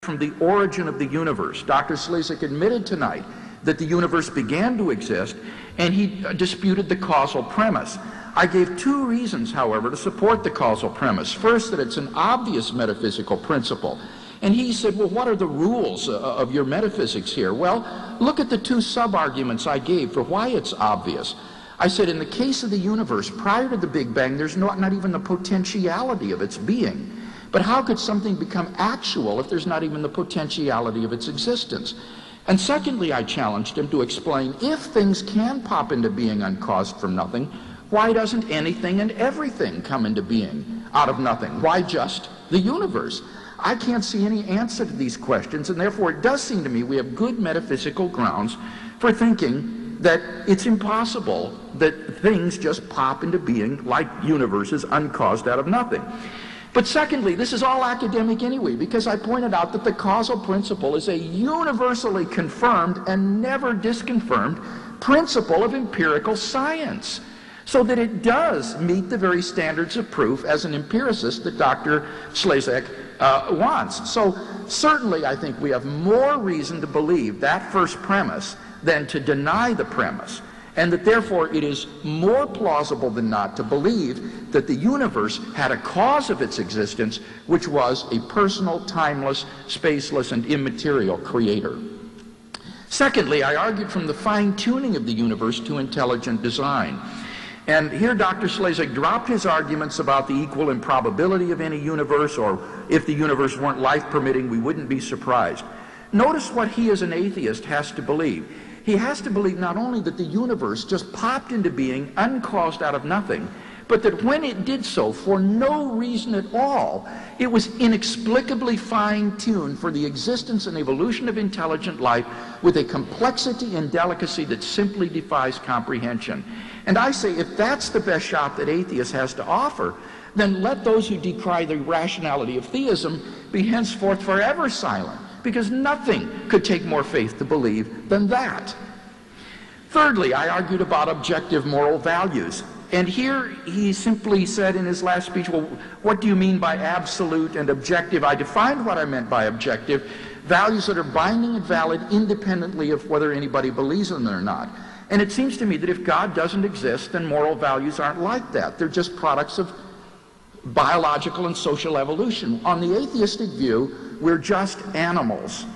from the origin of the universe. Dr. Slezak admitted tonight that the universe began to exist, and he disputed the causal premise. I gave two reasons, however, to support the causal premise. First, that it's an obvious metaphysical principle. And he said, well, what are the rules of your metaphysics here? Well, look at the two sub-arguments I gave for why it's obvious. I said, in the case of the universe, prior to the Big Bang, there's not even the potentiality of its being. But how could something become actual if there's not even the potentiality of its existence? And secondly, I challenged him to explain, if things can pop into being uncaused from nothing, why doesn't anything and everything come into being out of nothing? Why just the universe? I can't see any answer to these questions, and therefore it does seem to me we have good metaphysical grounds for thinking that it's impossible that things just pop into being like universes uncaused out of nothing. But secondly, this is all academic anyway, because I pointed out that the causal principle is a universally confirmed and never disconfirmed principle of empirical science, so that it does meet the very standards of proof as an empiricist that Dr. Slezak wants. So certainly I think we have more reason to believe that first premise than to deny the premise, and that therefore it is more plausible than not to believe that the universe had a cause of its existence, which was a personal, timeless, spaceless, and immaterial creator. Secondly, I argued from the fine-tuning of the universe to intelligent design. And here Dr. Slezak dropped his arguments about the equal improbability of any universe, or if the universe weren't life-permitting, we wouldn't be surprised. Notice what he as an atheist has to believe. He has to believe not only that the universe just popped into being uncaused out of nothing, but that when it did so, for no reason at all, it was inexplicably fine-tuned for the existence and evolution of intelligent life with a complexity and delicacy that simply defies comprehension. And I say, if that's the best shot that atheists has to offer, then let those who decry the rationality of theism be henceforth forever silent, because nothing could take more faith to believe than that. Thirdly, I argued about objective moral values. And here he simply said in his last speech, well, what do you mean by absolute and objective? I defined what I meant by objective, values that are binding and valid independently of whether anybody believes in them or not. And it seems to me that if God doesn't exist, then moral values aren't like that. They're just products of biological and social evolution. On the atheistic view, we're just animals,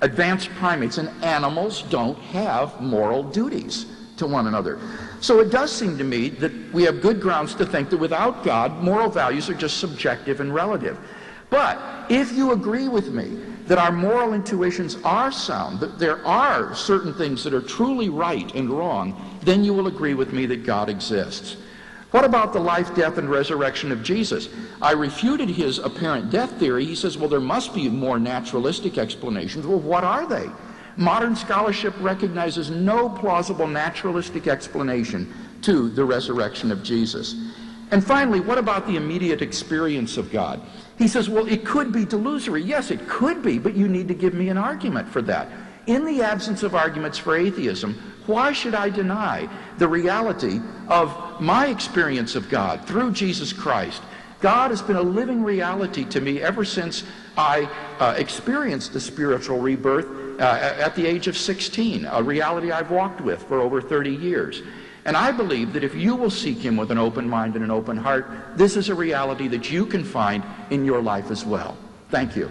advanced primates, and animals don't have moral duties to one another. So it does seem to me that we have good grounds to think that without God, moral values are just subjective and relative. But if you agree with me that our moral intuitions are sound, that there are certain things that are truly right and wrong, then you will agree with me that God exists. What about the life, death, and resurrection of Jesus? I refuted his apparent death theory. He says, well, there must be more naturalistic explanations. Well, what are they? Modern scholarship recognizes no plausible naturalistic explanation to the resurrection of Jesus. And finally, what about the immediate experience of God? He says, well, it could be delusory. Yes, it could be, but you need to give me an argument for that. In the absence of arguments for atheism, why should I deny the reality of my experience of God through Jesus Christ? God has been a living reality to me ever since I experienced the spiritual rebirth at the age of 16, a reality I've walked with for over 30 years. And I believe that if you will seek him with an open mind and an open heart, this is a reality that you can find in your life as well. Thank you.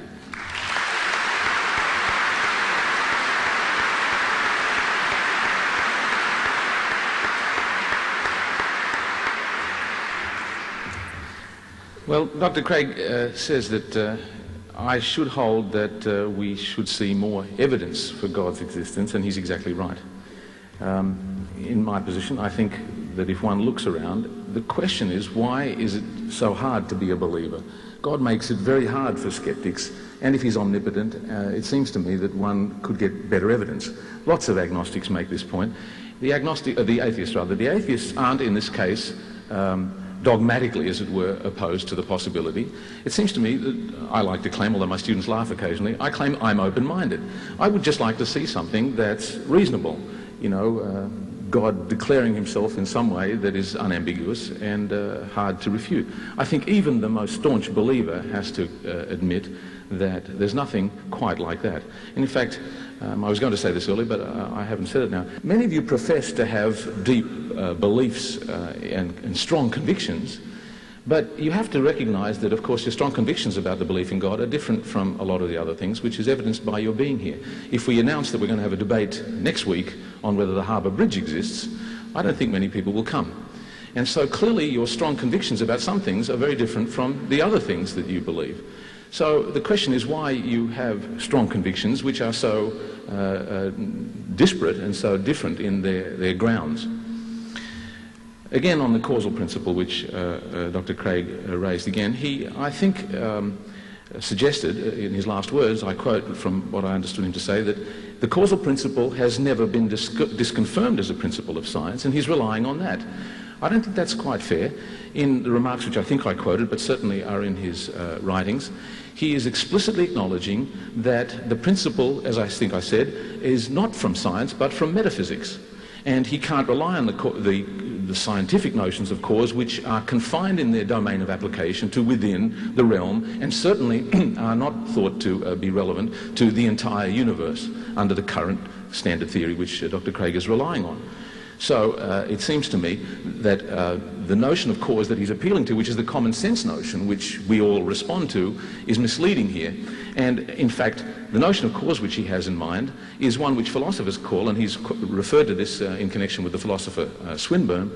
Well, Dr. Craig says that I should hold that we should see more evidence for God's existence, and he's exactly right. In my position, I think that if one looks around, the question is, why is it so hard to be a believer? God makes it very hard for skeptics, and if he's omnipotent, it seems to me that one could get better evidence. Lots of agnostics make this point. The atheists aren't in this case dogmatically, as it were, opposed to the possibility. It seems to me that I like to claim, although my students laugh occasionally, I claim I'm open-minded. I would just like to see something that's reasonable, you know, God declaring himself in some way that is unambiguous and hard to refute. I think even the most staunch believer has to admit that there's nothing quite like that. And in fact, I was going to say this earlier, but I haven't said it now. Many of you profess to have deep beliefs and strong convictions, but you have to recognize that, of course, your strong convictions about the belief in God are different from a lot of the other things, which is evidenced by your being here. If we announce that we're going to have a debate next week on whether the Harbour Bridge exists, I don't think many people will come. And so clearly your strong convictions about some things are very different from the other things that you believe. So the question is why you have strong convictions which are so disparate and so different in their grounds. Again, on the causal principle, which Dr. Craig raised again, he, I think, suggested in his last words, I quote from what I understood him to say, that the causal principle has never been disconfirmed as a principle of science, and he's relying on that. I don't think that's quite fair. In the remarks which I think I quoted, but certainly are in his writings, he is explicitly acknowledging that the principle, as I think I said, is not from science, but from metaphysics. And he can't rely on the scientific notions of cause, which are confined in their domain of application to within the realm, and certainly are not thought to be relevant to the entire universe under the current standard theory which Dr. Craig is relying on. So it seems to me that the notion of cause that he's appealing to, which is the common sense notion, which we all respond to, is misleading here. And in fact, the notion of cause which he has in mind is one which philosophers call, and he's referred to this in connection with the philosopher Swinburne,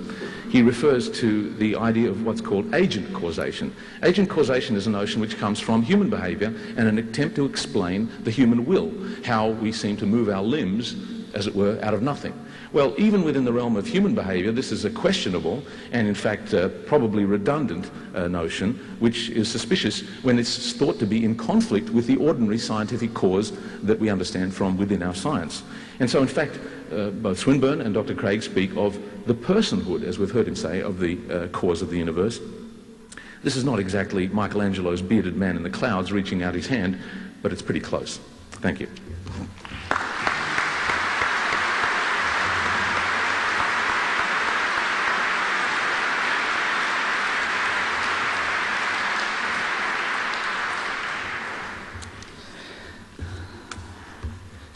he refers to the idea of what's called agent causation. Agent causation is a notion which comes from human behavior and an attempt to explain the human will, how we seem to move our limbs, as it were, out of nothing. Well, even within the realm of human behavior, this is a questionable and, in fact, probably redundant notion, which is suspicious when it's thought to be in conflict with the ordinary scientific cause that we understand from within our science. And so, in fact, both Swinburne and Dr. Craig speak of the personhood, as we've heard him say, of the cause of the universe. This is not exactly Michelangelo's bearded man in the clouds reaching out his hand, but it's pretty close. Thank you.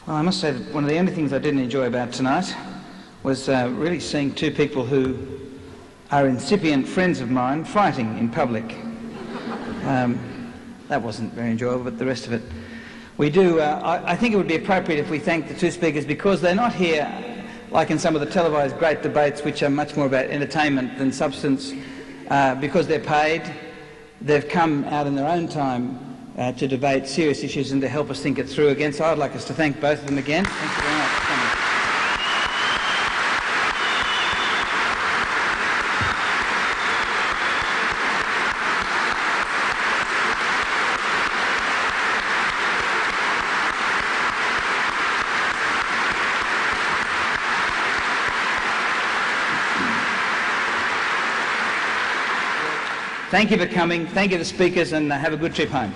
Well, I must say that one of the only things I didn't enjoy about tonight was really seeing two people who are incipient friends of mine fighting in public. That wasn't very enjoyable, but the rest of it we do. I think it would be appropriate if we thank the two speakers, because they're not here like in some of the televised great debates, which are much more about entertainment than substance, because they're paid. They've come out in their own time to debate serious issues and to help us think it through again. So I'd like us to thank both of them again. Thank you very much for coming. Thank you for coming. Thank you to the speakers, and have a good trip home.